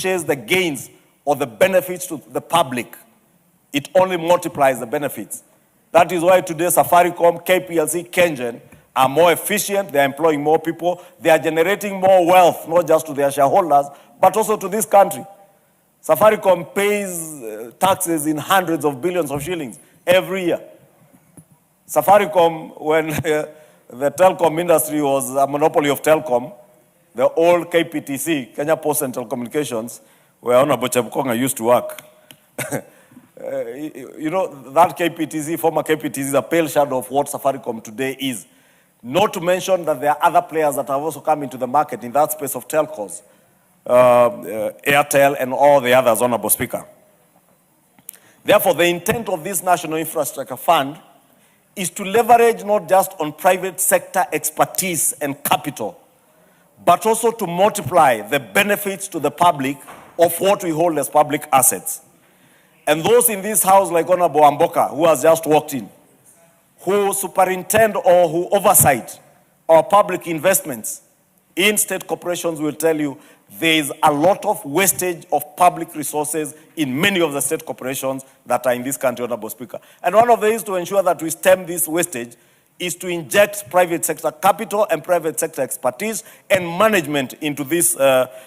chase the gains or the benefits to the public, it only multiplies the benefits. That is why today Safaricom, KPLC, Kenyan are more efficient, they're employing more people, they are generating more wealth, not just to their shareholders, but also to this country. Safaricom pays taxes in hundreds of billions of shillings every year. Safaricom, when the telecom industry was a monopoly of telecom, the old KPTC, Kenya Post and Telecommunications, where Honorable Chepkonga used to work. You know, that KPTC, former KPTC, is a pale shadow of what Safaricom today is. Not to mention that there are other players that have also come into the market in that space of telcos. Airtel and all the others, Honorable Speaker. Therefore, the intent of this National Infrastructure Fund is to leverage not just on private sector expertise and capital, but also to multiply the benefits to the public of what we hold as public assets. And those in this house, like Honorable Amboka, who has just walked in, who superintend or who oversight our public investments in state corporations, will tell you there is a lot of wastage of public resources in many of the state corporations that are in this country, Honorable Speaker. And one of the ways to ensure that we stem this wastage is to inject private sector capital and private sector expertise and management into this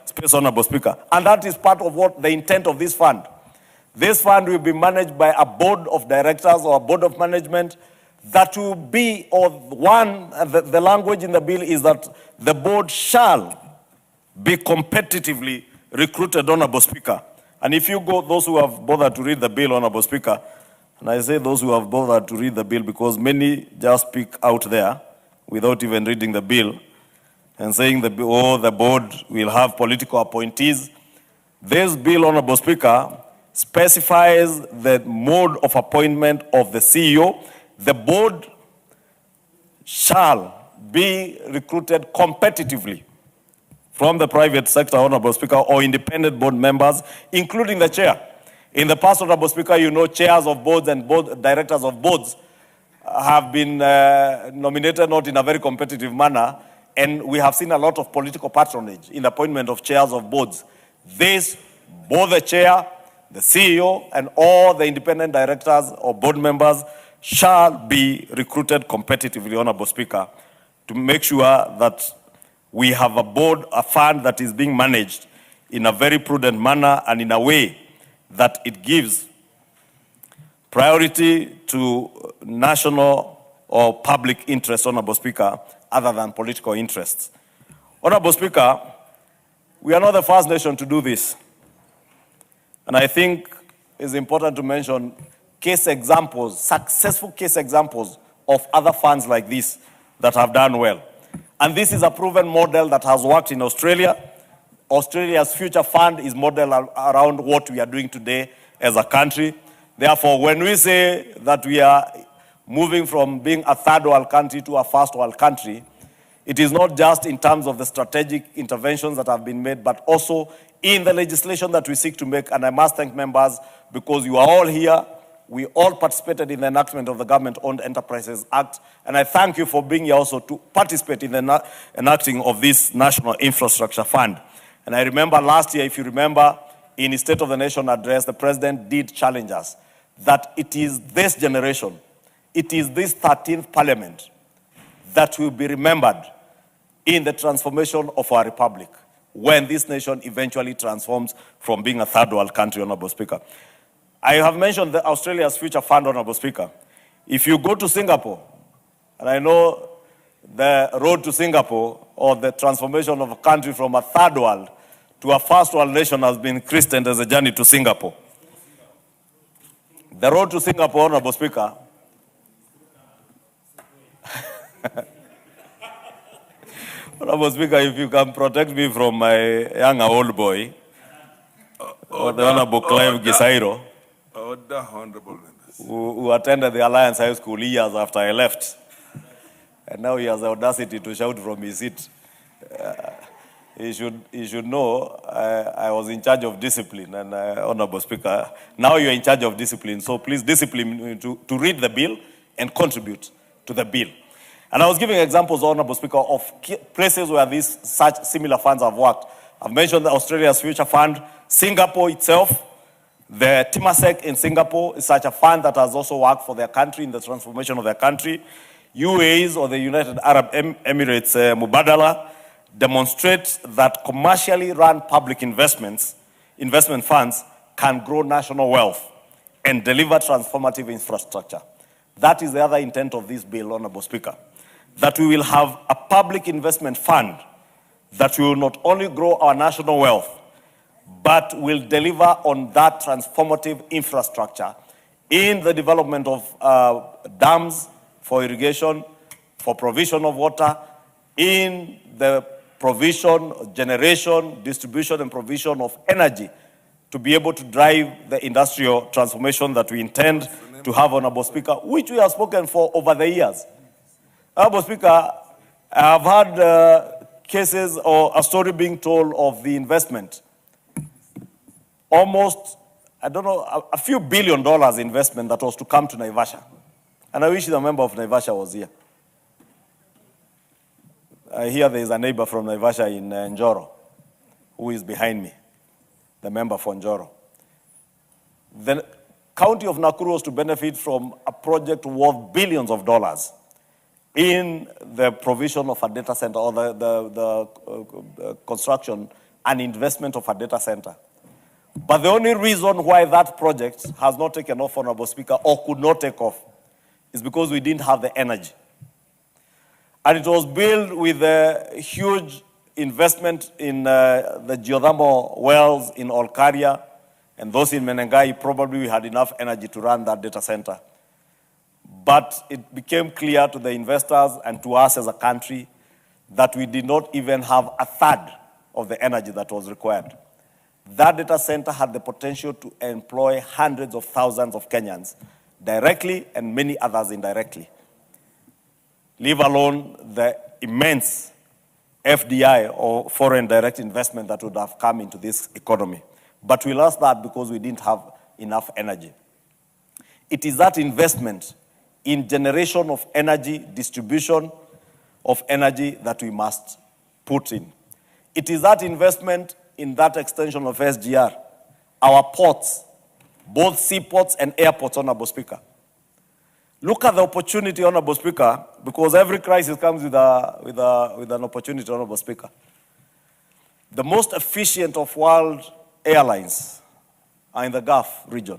space, Honorable Speaker. And that is part of what the intent of this fund. This fund will be managed by a board of directors or a board of management that will be, or one, the language in the bill is that the board shall be competitively recruited, Honorable Speaker. And if you go, those who have bothered to read the bill, Honorable Speaker, and I say those who have bothered to read the bill because many just speak out there without even reading the bill and saying, the board will have political appointees. This bill, Honorable Speaker, specifies the mode of appointment of the CEO. The board shall be recruited competitively from the private sector, Honorable Speaker, or independent board members, including the chair. In the past, Honorable Speaker, you know, chairs of boards and directors of boards have been nominated not in a very competitive manner, and we have seen a lot of political patronage in the appointment of chairs of boards. This, both the chair, the CEO, and all the independent directors or board members shall be recruited competitively, Honorable Speaker, to make sure that we have a board, a fund that is being managed in a very prudent manner and in a way that it gives priority to national or public interest, Honorable Speaker, other than political interests. Honorable Speaker, we are not the first nation to do this. And I think it's important to mention case examples, successful case examples of other funds like this that have done well. And this is a proven model that has worked in Australia. Australia's future fund is modeled around what we are doing today as a country. Therefore, when we say that we are moving from being a third world country to a first world country, it is not just in terms of the strategic interventions that have been made, but also in the legislation that we seek to make. And I must thank members because you are all here. We all participated in the enactment of the Government-Owned Enterprises Act, and I thank you for being here also to participate in the enacting of this National Infrastructure Fund. And I remember last year, if you remember, in his State of the Nation address, the President did challenge us that it is this generation, it is this 13th Parliament that will be remembered in the transformation of our republic when this nation eventually transforms from being a third world country, Honorable Speaker. I have mentioned the Australia's Future Fund, Honorable Speaker. If you go to Singapore, and I know the road to Singapore or the transformation of a country from a third world to a first world nation has been christened as a journey to Singapore. The road to Singapore, Honorable Speaker, Honorable Speaker, if you can protect me from my young old boy, or the Honorable Clive Gisairo, who attended the Alliance High School years after I left. And now he has the audacity to shout from his seat. He should know I was in charge of discipline, and Honorable Speaker, now you're in charge of discipline, so please discipline me to read the bill and contribute to the bill. And I was giving examples, Honorable Speaker, of places where these such similar funds have worked. I've mentioned the Australia's Future Fund. Singapore itself, the Temasek in Singapore is such a fund that has also worked for their country in the transformation of their country. UAE's or the United Arab Emirates Mubadala demonstrates that commercially run public investment funds can grow national wealth and deliver transformative infrastructure. That is the other intent of this bill, Honorable Speaker, that we will have a public investment fund that will not only grow our national wealth, but will deliver on that transformative infrastructure in the development of dams for irrigation, for provision of water, in the provision, generation, distribution, and provision of energy to be able to drive the industrial transformation that we intend to have, Honorable Speaker, which we have spoken for over the years. Honorable Speaker, I have had cases or a story being told of the investment. Almost, I don't know, a few $1 billion investment that was to come to Naivasha. And I wish the member of Naivasha was here. I hear there is a neighbor from Naivasha in Njoro who is behind me, the member for Njoro. The county of Nakuru was to benefit from a project worth billions of dollars in the provision of a data center or the construction and investment of a data center. But the only reason why that project has not taken off, Honorable Speaker, or could not take off, is because we didn't have the energy. And it was built with a huge investment in the geothermal wells in Olkaria, and those in Menengai. Probably we had enough energy to run that data center. But it became clear to the investors and to us as a country that we did not even have a third of the energy that was required. That data center had the potential to employ hundreds of thousands of Kenyans directly and many others indirectly, leave alone the immense FDI or foreign direct investment that would have come into this economy. But we lost that because we didn't have enough energy. It is that investment in generation of energy, distribution of energy that we must put in. It is that investment in that extension of SGR, our ports, both seaports and airports, Honorable Speaker. Look at the opportunity, Honorable Speaker, because every crisis comes with an opportunity, Honorable Speaker. The most efficient of world airlines are in the Gulf region.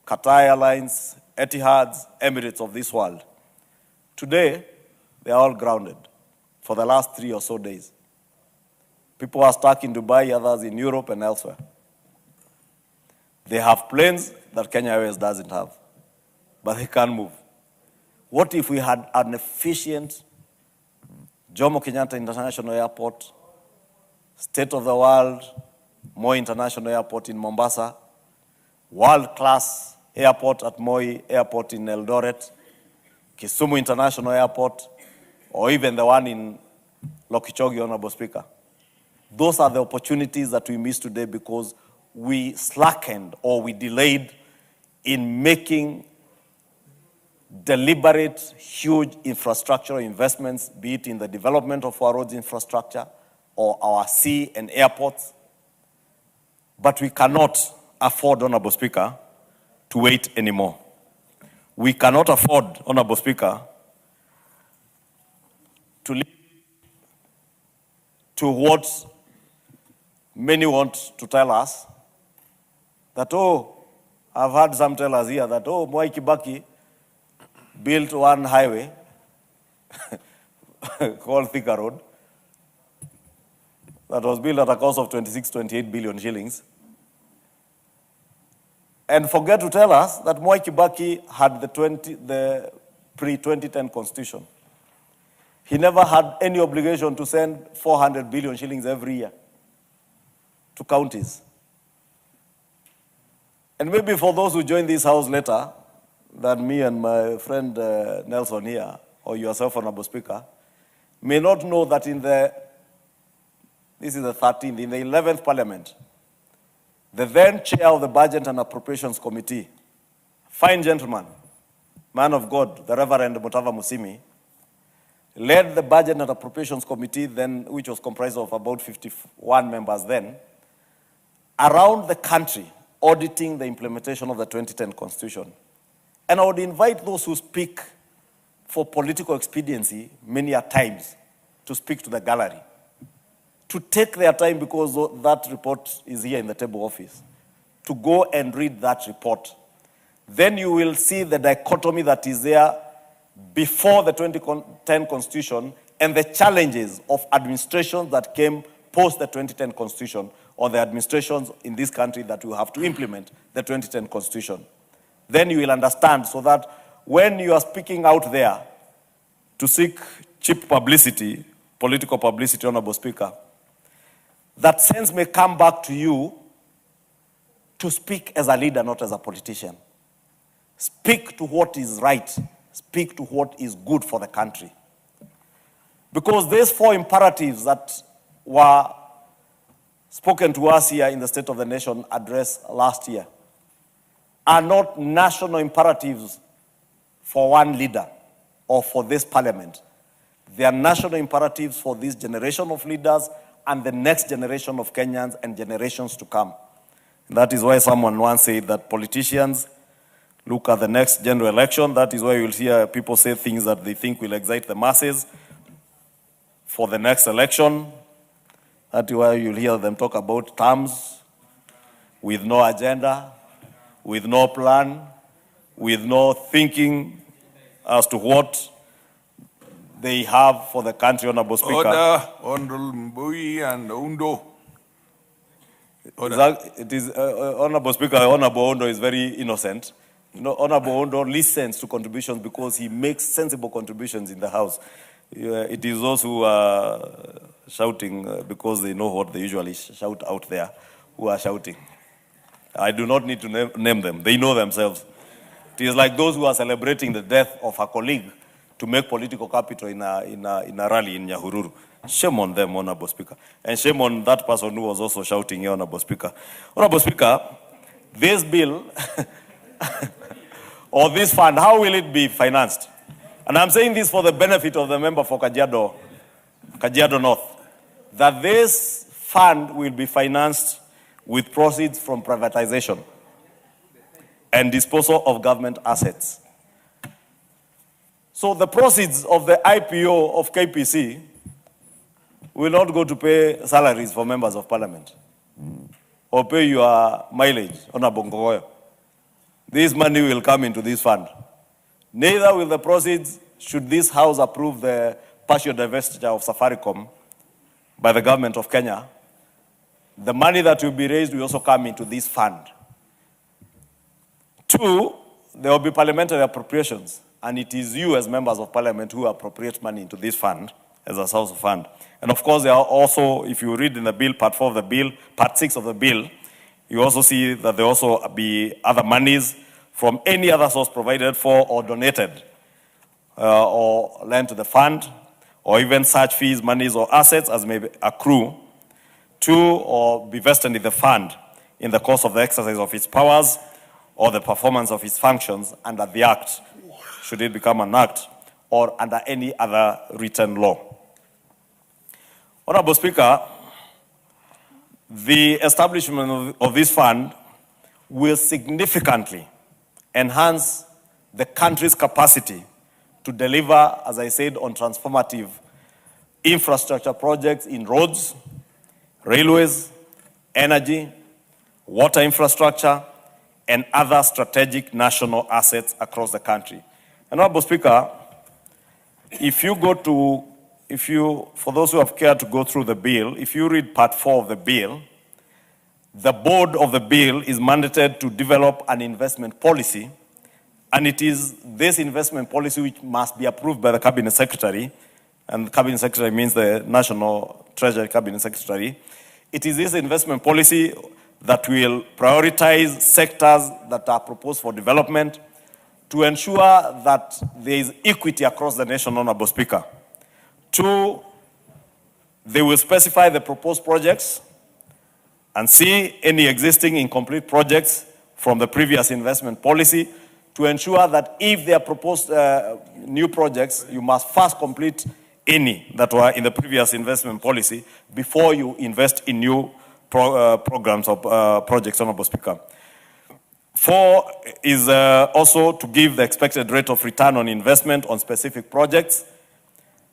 Qatar Airlines, Etihad, Emirates of this world. Today, they are all grounded for the last 3 or so days. People are stuck in Dubai, others in Europe and elsewhere. They have planes that Kenya Airways doesn't have, but they can't move. What if we had an efficient Jomo Kenyatta International Airport, state-of-the-world, Moi International Airport in Mombasa, world-class airport at Moi Airport in Eldoret, Kisumu International Airport, or even the one in Lokichogi, Honorable Speaker? Those are the opportunities that we missed today because we slackened or we delayed in making deliberate, huge infrastructural investments, be it in the development of our roads infrastructure or our sea and airports. But we cannot afford, Honorable Speaker, to wait anymore. We cannot afford, Honorable Speaker, to leave to what many want to tell us, that, I've heard some tell us here that, Mwai Kibaki built one highway called Thika Road that was built at a cost of 28 billion shillings. And forget to tell us that Mwai Kibaki had the pre-2010 constitution. He never had any obligation to send 400 billion shillings every year to counties. And maybe for those who join this house later, than me and my friend Nelson here, or yourself, Honorable Speaker, may not know that this is the 13th, in the 11th Parliament, the then chair of the Budget and Appropriations Committee, fine gentleman, man of God, the Reverend Mutava Musimi, led the Budget and Appropriations Committee then, which was comprised of about 51 members then, around the country auditing the implementation of the 2010 Constitution. And I would invite those who speak for political expediency many a times to speak to the gallery, to take their time, because that report is here in the table office, to go and read that report. Then you will see the dichotomy that is there before the 2010 Constitution and the challenges of administrations that came post the 2010 Constitution, or the administrations in this country that will have to implement the 2010 Constitution. Then you will understand, so that when you are speaking out there to seek cheap publicity, political publicity, Honorable Speaker, that sense may come back to you to speak as a leader, not as a politician. Speak to what is right. Speak to what is good for the country. Because these 4 imperatives that were spoken to us here in the State of the Nation address last year are not national imperatives for one leader or for this parliament. They are national imperatives for this generation of leaders and the next generation of Kenyans and generations to come. And that is why someone once said that politicians look at the next general election. That is why you'll hear people say things that they think will excite the masses for the next election. That is why you'll hear them talk about terms with no agenda, with no plan, with no thinking as to what they have for the country, Honorable Speaker. Order, Honorable Mbui and Undo. It is, Honorable Speaker, Honorable Ondo is very innocent. You know, Honorable Ondo listens to contributions because he makes sensible contributions in the House. It is those who are shouting because they know what they usually shout out there who are shouting. I do not need to name them. They know themselves. It is like those who are celebrating the death of a colleague to make political capital in a rally in Nyahururu. Shame on them, Honorable Speaker. And shame on that person who was also shouting here, Honorable Speaker. Honorable Speaker, this bill or this fund, how will it be financed? And I'm saying this for the benefit of the member for Kajiado North, that this fund will be financed with proceeds from privatization and disposal of government assets. So the proceeds of the IPO of KPC will not go to pay salaries for members of parliament or pay your mileage on a bongoyo. This money will come into this fund. Neither will the proceeds, should this House approve the partial divestiture of Safaricom by the government of Kenya, the money that will be raised will also come into this fund. 2, there will be parliamentary appropriations, and it is you as members of parliament who appropriate money into this fund as a source of fund. And of course, there are also, if you read in the bill, part 4 of the bill, part 6 of the bill, you also see that there also be other monies from any other source provided for or donated or lent to the fund, or even such fees, monies, or assets as may accrue to or be vested in the fund in the course of the exercise of its powers or the performance of its functions under the Act, should it become an Act, or under any other written law. Honorable Speaker, the establishment of this fund will significantly enhance the country's capacity to deliver, as I said, on transformative infrastructure projects in roads, railways, energy, water infrastructure, and other strategic national assets across the country. And Honorable Speaker, for those who have cared to go through the bill, if you read part 4 of the bill, the board of the bill is mandated to develop an investment policy, and it is this investment policy which must be approved by the Cabinet Secretary, and the Cabinet Secretary means the National Treasury Cabinet Secretary. It is this investment policy that will prioritize sectors that are proposed for development to ensure that there is equity across the nation, Honorable Speaker. 2, they will specify the proposed projects and see any existing incomplete projects from the previous investment policy to ensure that if they are proposed new projects, you must first complete any that were in the previous investment policy before you invest in new programs or projects, Honorable Speaker. 4 is also to give the expected rate of return on investment on specific projects.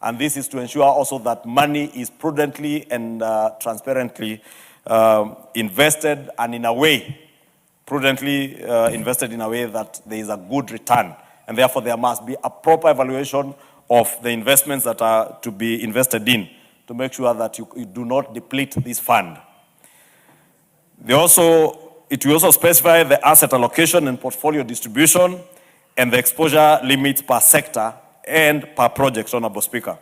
And this is to ensure also that money is prudently and transparently invested and in a way, prudently invested in a way that there is a good return. And therefore, there must be a proper evaluation of the investments that are to be invested in to make sure that you do not deplete this fund. It will also specify the asset allocation and portfolio distribution and the exposure limits per sector and per project, Honorable Speaker.